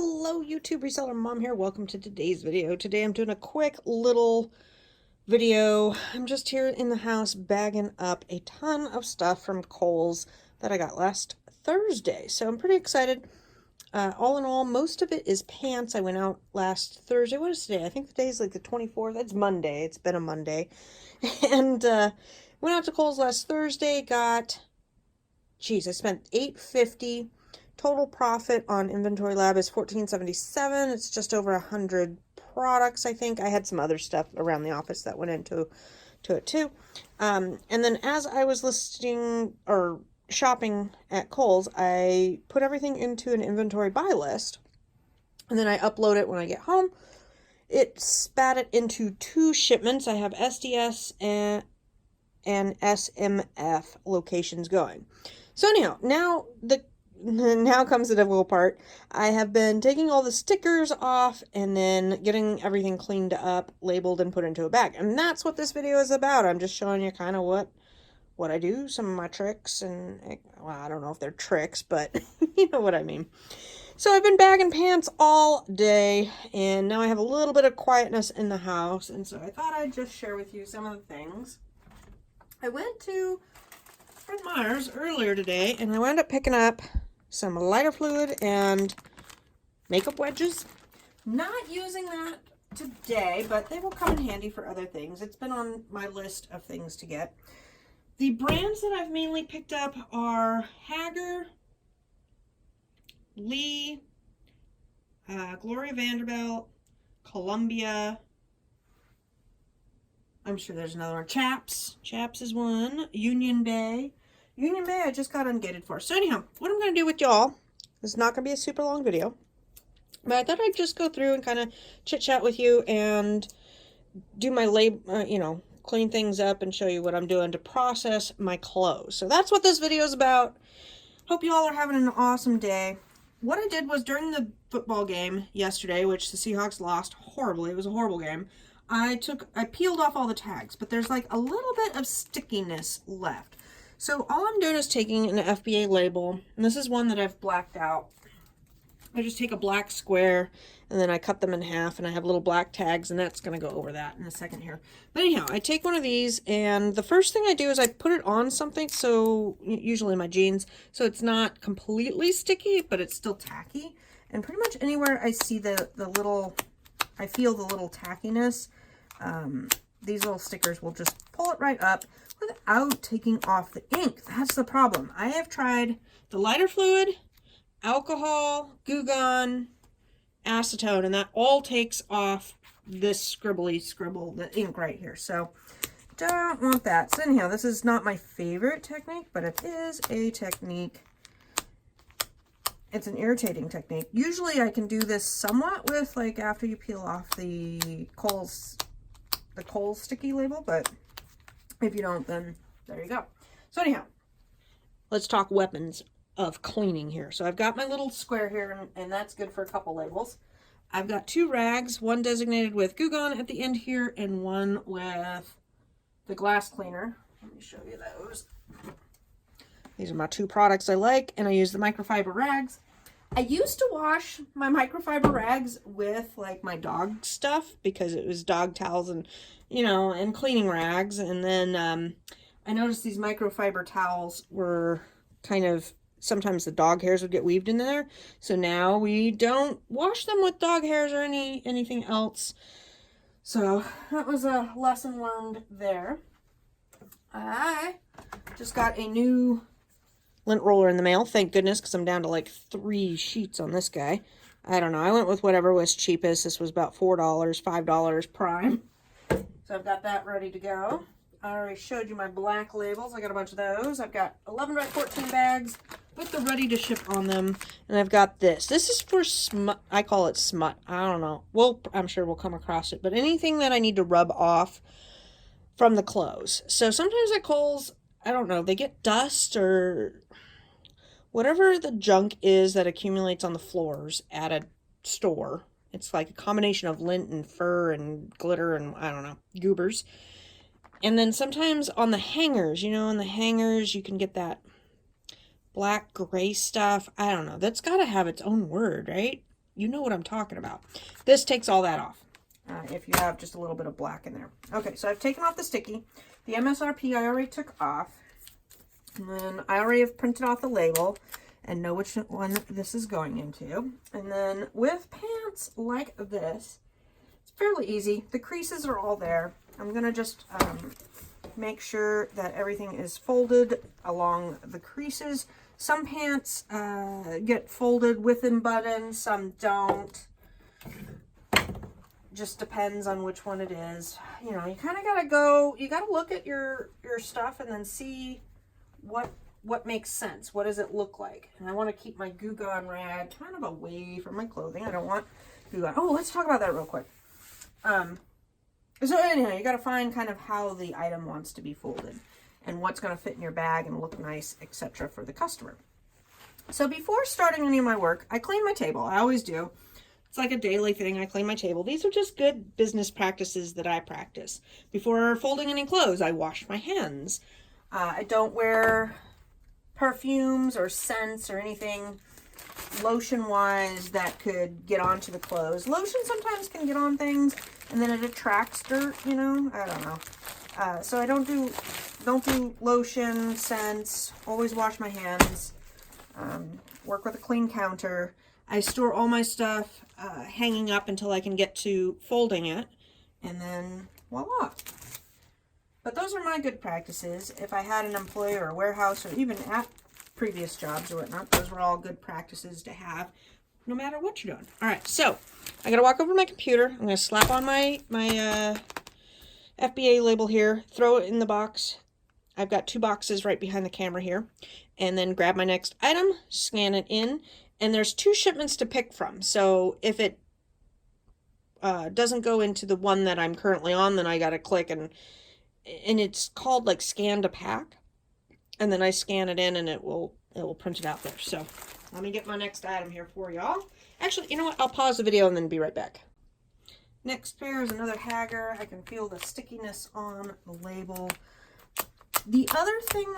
Hello YouTube Reseller Mom here. Welcome to today's video. Today I'm doing a quick little video. I'm just here in the house bagging up a ton of stuff from Kohl's that I got last Thursday. So I'm pretty excited. All in all, most of it is pants. I went out last Thursday. What is today? I think the day is like the 24th. It's Monday. It's been a Monday. And went out to Kohl's last Thursday. I spent $8.50. Total profit on Inventory Lab is $14.77. It's just over 100 products, I think. I had some other stuff around the office that went into it too. And then as I was shopping at Kohl's, I put everything into an inventory buy list, and then I upload it when I get home. It spat it into two shipments. I have SDS and SMF locations going. So anyhow, now comes the difficult part. I have been taking all the stickers off and then getting everything cleaned up, labeled, and put into a bag. And that's what this video is about. I'm just showing you kind of what I do, some of my tricks, and, well, I don't know if they're tricks, but you know what I mean. So I've been bagging pants all day, and now I have a little bit of quietness in the house, and so I thought I'd just share with you some of the things. I went to Fred Meyer's earlier today, and I wound up picking up some lighter fluid and makeup wedges. Not using that today, but they will come in handy for other things. It's been on my list of things to get. The brands that I've mainly picked up are Hager, Lee, Gloria Vanderbilt, Columbia. I'm sure there's another one. Chaps is one. Union Bay I just got ungated for. So anyhow, what I'm going to do with y'all, this is not going to be a super long video, but I thought I'd just go through and kind of chit chat with you and do my clean things up and show you what I'm doing to process my clothes. So that's what this video is about. Hope you all are having an awesome day. What I did was during the football game yesterday, which the Seahawks lost horribly, it was a horrible game, I peeled off all the tags, but there's like a little bit of stickiness left. So all I'm doing is taking an FBA label, and this is one that I've blacked out. I just take a black square, and then I cut them in half, and I have little black tags, and that's going to go over that in a second here. But anyhow, I take one of these, and the first thing I do is I put it on something, so usually my jeans, so it's not completely sticky, but it's still tacky. And pretty much anywhere I see I feel the little tackiness, these little stickers will just pull it right up without taking off the ink. That's the problem. I have tried the lighter fluid, alcohol, Goo Gone, acetone, and that all takes off this scribble, the ink right here. So don't want that. So anyhow, this is not my favorite technique, but it is a technique. It's an irritating technique. Usually I can do this somewhat with, like, after you peel off the Kohl's sticky label, but if you don't, then there you go. So anyhow, let's talk weapons of cleaning here. So I've got my little square here, and that's good for a couple labels. I've got two rags, one designated with Goo Gone at the end here, and one with the glass cleaner. Let me show you those. These are my two products I like, and I use the microfiber rags. I used to wash my microfiber rags with, like, my dog stuff because it was dog towels and, and cleaning rags. And then I noticed these microfiber towels were kind of, sometimes the dog hairs would get weaved in there. So now we don't wash them with dog hairs or anything else. So that was a lesson learned there. I just got a new lint roller in the mail, thank goodness, because I'm down to like 3 sheets on this guy. I don't know, I went with whatever was cheapest. This was about $4, $5 prime. So I've got that ready to go. I already showed you my black labels. I got a bunch of those. I've got 11 by 14 bags with the ready to ship on them. And I've got this. This is for smut. I call it smut. I don't know. Well, I'm sure we'll come across it. But anything that I need to rub off from the clothes. So sometimes at Kohl's, I don't know, they get dust or whatever the junk is that accumulates on the floors at a store. It's like a combination of lint and fur and glitter and, I don't know, goobers. And then sometimes on the hangers, in the hangers you can get that black gray stuff. I don't know. That's got to have its own word, right? you know what I'm talking about. This takes all that off. If you have just a little bit of black in there. Okay, so I've taken off the sticky. The MSRP I already took off. And then I already have printed off the label and know which one this is going into. And then with pants like this, it's fairly easy. The creases are all there. I'm going to just make sure that everything is folded along the creases. Some pants get folded within buttons, some don't. Just depends on which one it is. You know, you kind of got to go, you got to look at your stuff and then see what makes sense. What does it look like? And I want to keep my Goo Gone rag kind of away from my clothing. I don't want Goo Gone. Oh, let's talk about that real quick. So anyhow, you got to find kind of how the item wants to be folded and what's going to fit in your bag and look nice, etc. for the customer. So before starting any of my work, I clean my table. I always do. It's like a daily thing. I clean my table. These are just good business practices that I practice. Before folding any clothes, I wash my hands. I don't wear perfumes or scents or anything lotion-wise that could get onto the clothes. Lotion sometimes can get on things and then it attracts dirt, you know? I don't know. So I don't do lotion, scents, always wash my hands, work with a clean counter. I store all my stuff hanging up until I can get to folding it, and then voila. But those are my good practices. If I had an employee or a warehouse or even at previous jobs or whatnot, those were all good practices to have no matter what you're doing. All right, so I gotta walk over to my computer. I'm gonna slap on my FBA label here, throw it in the box. I've got 2 boxes right behind the camera here, and then grab my next item, scan it in. And there's 2 shipments to pick from. So if it doesn't go into the one that I'm currently on, then I got to click and it's called like scan to pack. And then I scan it in and it will print it out there. So let me get my next item here for y'all. Actually, you know what? I'll pause the video and then be right back. Next pair is another Hagger. I can feel the stickiness on the label. The other thing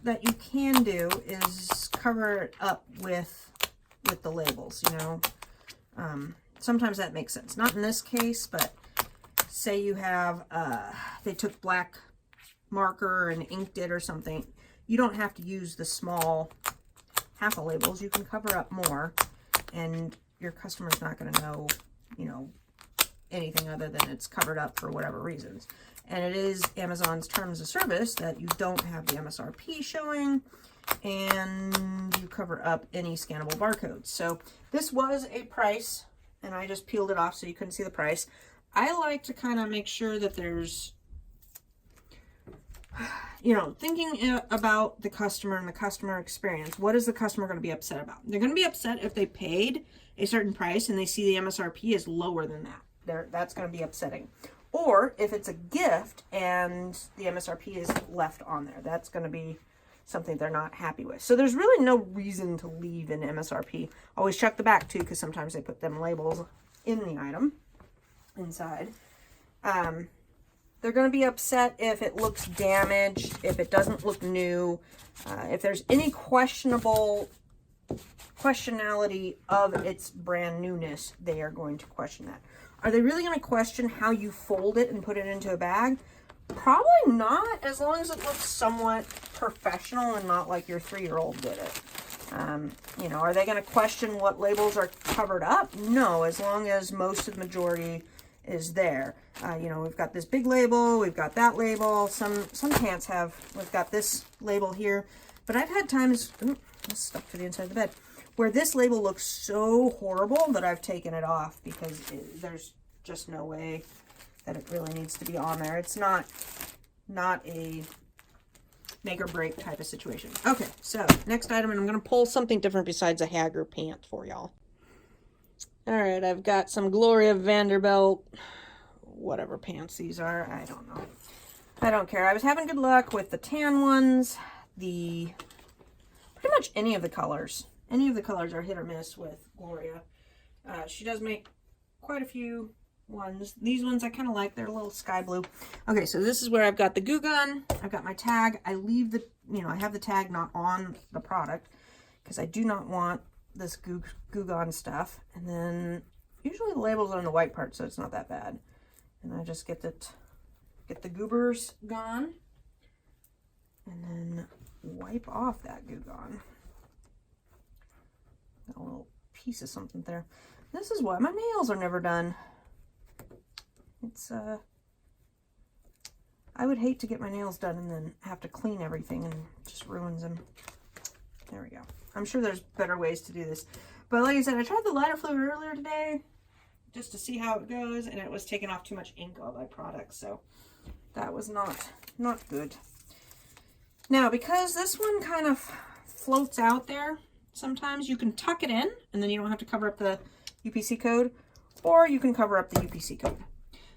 that you can do is cover it up with the labels, you know. Sometimes that makes sense. Not in this case, but say you have, they took black marker and inked it or something. You don't have to use the small half a labels. You can cover up more and your customer's not going to know, you know, anything other than it's covered up for whatever reasons. And it is Amazon's terms of service that you don't have the MSRP showing and you cover up any scannable barcodes. So this was a price and I just peeled it off so you couldn't see the price. I like to kind of make sure that there's, you know, thinking about the customer and the customer experience. What is the customer going to be upset about? They're going to be upset if they paid a certain price and they see the MSRP is lower than that. That's going to be upsetting. Or if it's a gift and the MSRP is left on there, that's going to be something they're not happy with. So there's really no reason to leave an MSRP. Always check the back too, because sometimes they put them labels in the item inside. They're going to be upset if it looks damaged, if it doesn't look new, if there's any questionality of its brand newness, they are going to question that. Are they really going to question how you fold it and put it into a bag? Probably not, as long as it looks somewhat professional and not like your 3-year-old did it. You know, are they going to question what labels are covered up? No, as long as most of the majority is there. You know, we've got this big label, we've got that label. Some pants have, we've got this label here. But I've had times, that's stuck to the inside of the bed, where this label looks so horrible that I've taken it off because there's just no way that it really needs to be on there. It's not a make or break type of situation. Okay, so next item, and I'm going to pull something different besides a Hagger pant for y'all. All right, I've got some Gloria Vanderbilt, whatever pants these are. I don't know. I don't care. I was having good luck with the tan ones, pretty much any of the colors. Any of the colors are hit or miss with Gloria. She does make quite a few ones. These ones I kind of like. They're a little sky blue. Okay, so this is where I've got the Goo Gun. I've got my tag. I leave the, I have the tag not on the product because I do not want this Goo Gone stuff. And then usually the labels are on the white part, so it's not that bad. And I just get the goobers gone. And then wipe off that Goo Gone. Got a little piece of something there. This is why my nails are never done. It's, I would hate to get my nails done and then have to clean everything and it just ruins them. There we go. I'm sure there's better ways to do this. But like I said, I tried the lighter fluid earlier today just to see how it goes, and it was taking off too much ink on my product, so that was not good. Now, because this one kind of floats out there, sometimes you can tuck it in, and then you don't have to cover up the UPC code, or you can cover up the UPC code.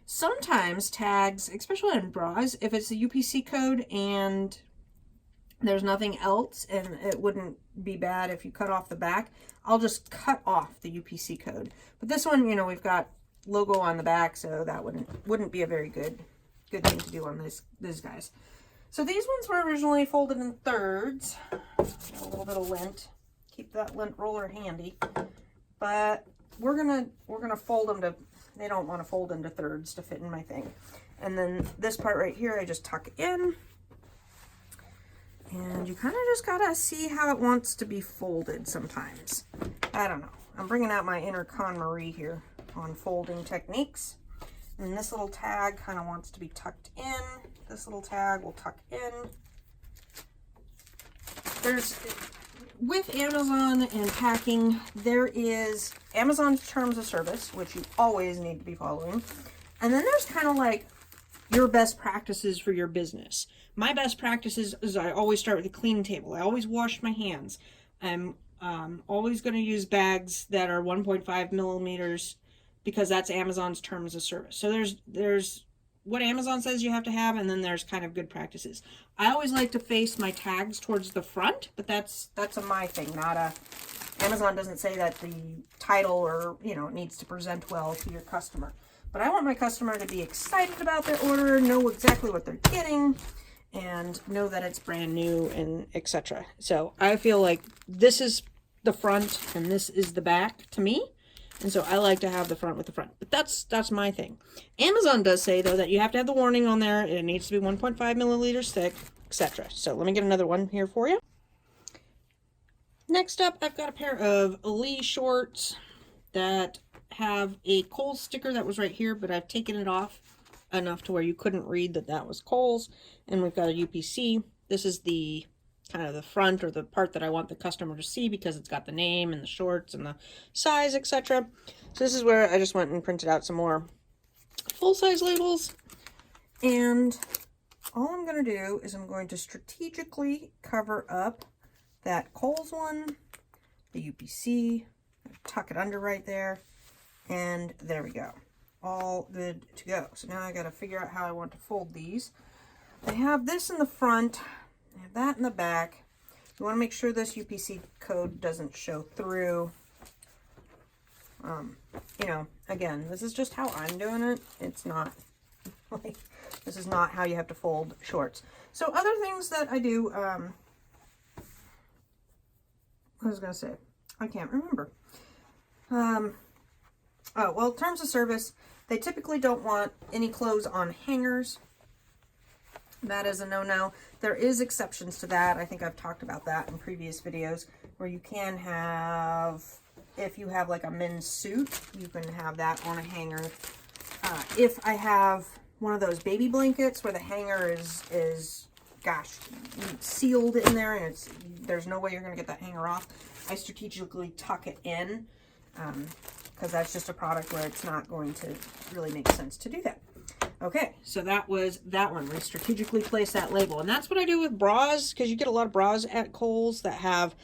Sometimes tags, especially in bras, if it's a UPC code and there's nothing else, and it wouldn't be bad if you cut off the back, I'll just cut off the UPC code. But this one, you know, we've got logo on the back, so that wouldn't be a very good thing to do on these guys. So these ones were originally folded in thirds. A little bit of lint. Keep that lint roller handy. But we're gonna fold them to, they don't want to fold into thirds to fit in my thing. And then this part right here, I just tuck in. And you kind of just gotta see how it wants to be folded sometimes. I don't know. I'm bringing out my inner Con Marie here on folding techniques. And this little tag kind of wants to be tucked in. This little tag will tuck in. With Amazon and packing, there is Amazon's terms of service, which you always need to be following. And then there's kind of like your best practices for your business. My best practices is I always start with a clean table. I always wash my hands. I'm always going to use bags that are 1.5 millimeters because that's Amazon's terms of service. So there's what Amazon says you have to have, and then there's kind of good practices. I always like to face my tags towards the front, but that's a my thing, not a... Amazon doesn't say that the title or, you know, it needs to present well to your customer. But I want my customer to be excited about their order, know exactly what they're getting, and know that it's brand new and etc. So I feel like this is the front and this is the back to me. And so I like to have the front with the front. But that's my thing. Amazon does say, though, that you have to have the warning on there. It needs to be 1.5 milliliters thick, etc. So let me get another one here for you. Next up, I've got a pair of Lee shorts that have a Kohl's sticker that was right here, but I've taken it off enough to where you couldn't read that was Kohl's. And we've got a UPC. This is the kind of the front, or the part that I want the customer to see because it's got the name and the shorts and the size, etc. So this is where I just went and printed out some more full-size labels. And all I'm going to do is I'm going to strategically cover up that Kohl's one, the UPC, tuck it under right there, and there we go. All good to go. So now I got to figure out how I want to fold these. I have this in the front, I have that in the back. You want to make sure this UPC code doesn't show through. You know, again, this is just how I'm doing it. It's not like, this is not how you have to fold shorts. So other things that I do, I was going to say, I can't remember. Oh, well, terms of service, they typically don't want any clothes on hangers. That is a no-no. There is exceptions to that. I think I've talked about that in previous videos, where you can have, if you have like a men's suit, you can have that on a hanger. If I have one of those baby blankets where the hanger is gosh, sealed in there and there's no way you're going to get that hanger off, I strategically tuck it in because that's just a product where it's not going to really make sense to do that. Okay, so that was that one. We strategically place that label. And that's what I do with bras, because you get a lot of bras at Kohl's that have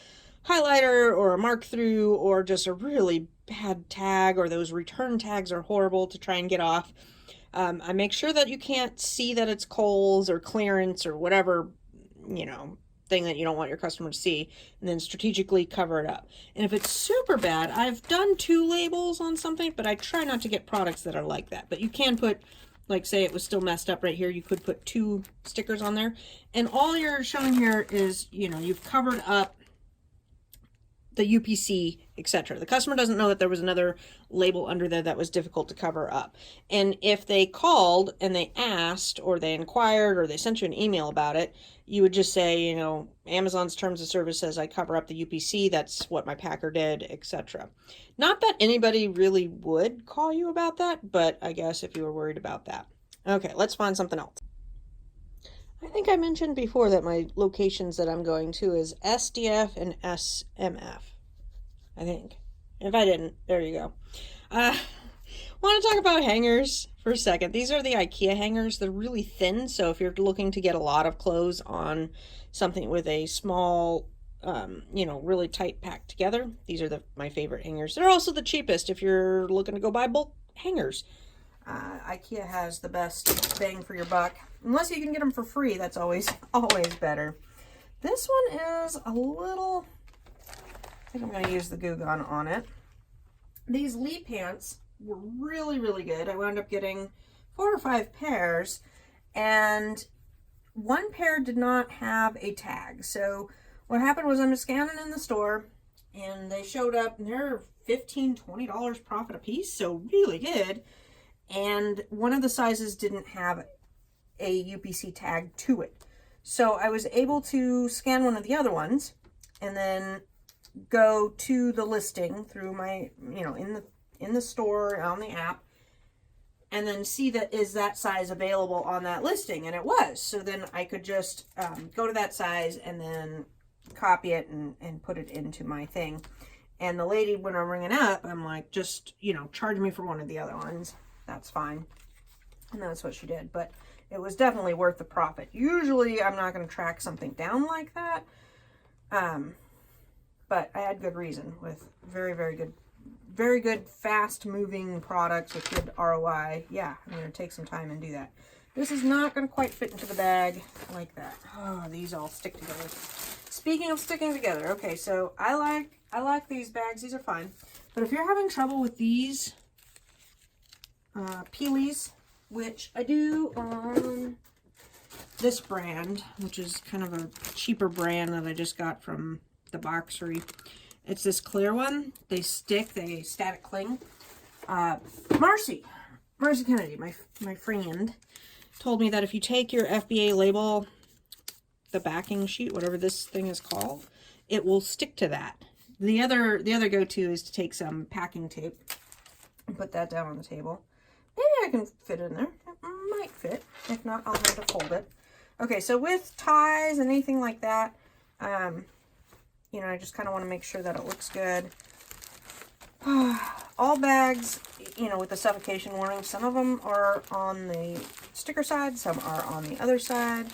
highlighter or a mark through or just a really bad tag, or those return tags are horrible to try and get off. I make sure that you can't see that it's Kohl's or clearance or whatever, you know, thing that you don't want your customer to see, and then strategically cover it up. And if it's super bad, I've done 2 labels on something, but I try not to get products that are like that. But you can put, like, say it was still messed up right here, you could put 2 stickers on there. And all you're showing here is, you know, you've covered up the UPC, etc. The customer doesn't know that there was another label under there that was difficult to cover up. And if they called and they asked, or they inquired, or they sent you an email about it, you would just say, you know, Amazon's terms of service says I cover up the UPC. That's what my packer did, etc. Not that anybody really would call you about that, but I guess if you were worried about that. Okay, let's find something else. I think I mentioned before that my locations that I'm going to is SDF and SMF. I think. If I didn't, there you go. Want to talk about hangers for a second. These are the IKEA hangers. They're really thin, so if you're looking to get a lot of clothes on something with a small, you know, really tight packed together, these are my favorite hangers. They're also the cheapest if you're looking to go buy bulk hangers. IKEA has the best bang for your buck. Unless you can get them for free, that's always better. This one is a little, I think I'm going to use the Goo Gun on it. These Lee pants were really, really good. I wound up getting 4 or 5 pairs, and one pair did not have a tag. So what happened was I'm scanning in the store, and they showed up, and they're $15, $20 profit a piece, so really good. And one of the sizes didn't have a UPC tag to it. So I was able to scan one of the other ones and then go to the listing through my, you know, in the store on the app, and then see that is that size available on that listing, and it was. So then I could just go to that size and then copy it and put it into my thing. And the lady, when I'm ringing up, I'm like, just, you know, charge me for one of the other ones. That's fine. And that's what she did. But it was definitely worth the profit. Usually I'm not going to track something down like that. But I had good reason with very, very good fast moving products with good ROI. Yeah, I'm going to take some time and do that. This is not going to quite fit into the bag like that. Oh, these all stick together. Speaking of sticking together, okay, so I like these bags. These are fine. But if you're having trouble with these peelies, which I do on this brand, which is kind of a cheaper brand that I just got from the boxery. It's this clear one. They stick, they static cling. Marcy Kennedy, my friend, told me that if you take your FBA label, the backing sheet, whatever this thing is called, it will stick to that. The other go-to is to take some packing tape and put that down on the table. Maybe I can fit it in there. It might fit. If not, I'll have to fold it. Okay, so with ties and anything like that, you know, I just kind of want to make sure that it looks good. All bags, you know, with the suffocation warning, some of them are on the sticker side, some are on the other side.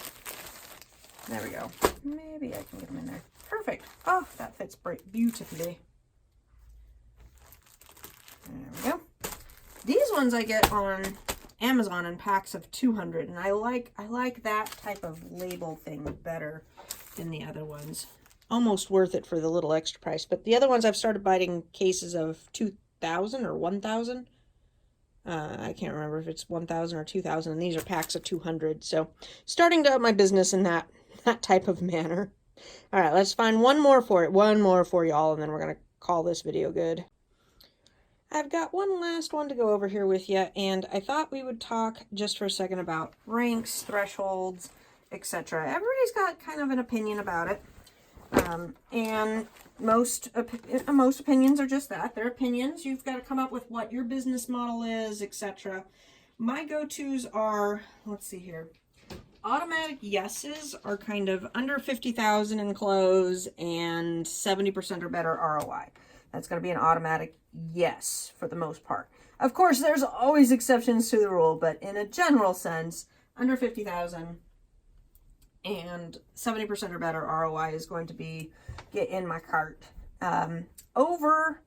There we go. Maybe I can get them in there. Perfect. Oh, that fits beautifully. There we go. These ones I get on Amazon in packs of 200, and I like that type of label thing better than the other ones. Almost worth it for the little extra price. But the other ones I've started biting cases of 2,000 or 1,000. I can't remember if it's 1,000 or 2,000, and these are packs of 200. So starting to up my business in that type of manner. All right, let's find one more for y'all, and then we're going to call this video good. I've got one last one to go over here with you, and I thought we would talk just for a second about ranks, thresholds, etc. Everybody's got kind of an opinion about it. And most opinions are just that. They're opinions. You've got to come up with what your business model is, etc. My go-tos are, let's see here. Automatic yeses are kind of under 50,000 in close and 70% or better ROI. That's going to be an automatic yes for the most part. Of course, there's always exceptions to the rule, but in a general sense, under 50,000 and 70% or better ROI is going to be get in my cart. Over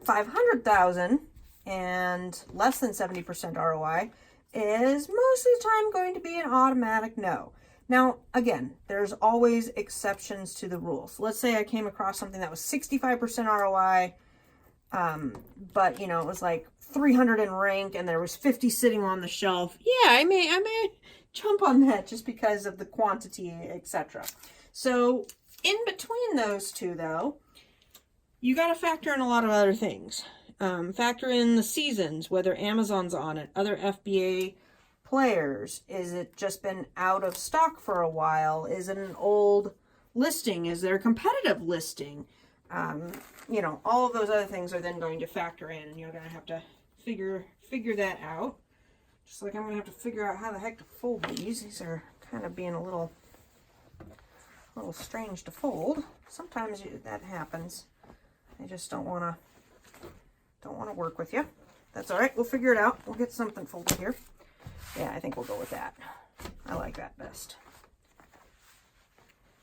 500,000 and less than 70% ROI is most of the time going to be an automatic no. Now, again, there's always exceptions to the rules. Let's say I came across something that was 65% ROI, but, you know, it was like 300 in rank and there was 50 sitting on the shelf. Yeah, I may jump on that just because of the quantity, etc. So in between those two, though, you got to factor in a lot of other things. Factor in the seasons, whether Amazon's on it, other FBA players. Is it just been out of stock for a while? Is it an old listing? Is there a competitive listing? You know, all of those other things are then going to factor in, and you're going to have to figure that out. Just like I'm going to have to figure out how the heck to fold these. These are kind of being a little strange to fold. Sometimes that happens. I just don't want to work with you. That's all right. We'll figure it out. We'll get something folded here. Yeah, I think we'll go with that. I like that best.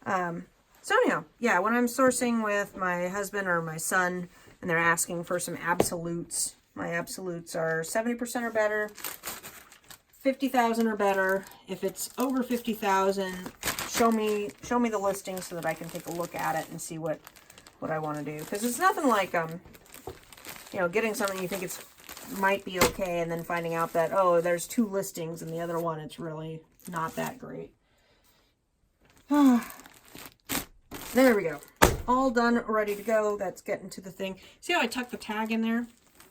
So anyhow, yeah, when I'm sourcing with my husband or my son and they're asking for some absolutes, my absolutes are 70% or better, 50,000 or better. If it's over 50,000, show me the listing so that I can take a look at it and see what I want to do. Because it's nothing like you know, getting something you think might be okay and then finding out that, oh, there's 2 listings and the other one it's really not that great. There we go. All done, ready to go. That's getting to the thing. See how I tucked the tag in there?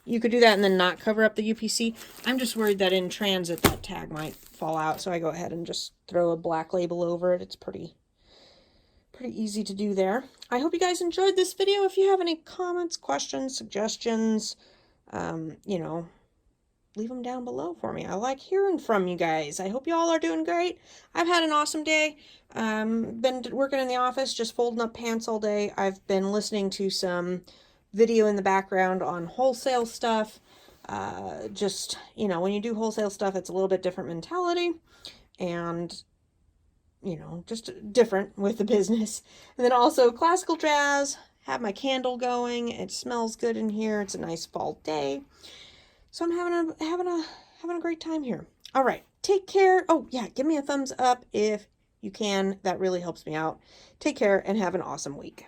You could do that and then not cover up the UPC. I'm just worried that in transit that tag might fall out, so I go ahead and just throw a black label over it. It's pretty easy to do there. I hope you guys enjoyed this video. If you have any comments, questions, suggestions, you know, leave them down below for me. I like hearing from you guys. I hope you all are doing great. I've had an awesome day. Been working in the office, just folding up pants all day. I've been listening to some video in the background on wholesale stuff. Just, you know, when you do wholesale stuff, it's a little bit different mentality and, you know, just different with the business. And then also classical jazz, have my candle going. It smells good in here. It's a nice fall day. So I'm having a great time here. All right, take care. Oh yeah, give me a thumbs up if you can. That really helps me out. Take care and have an awesome week.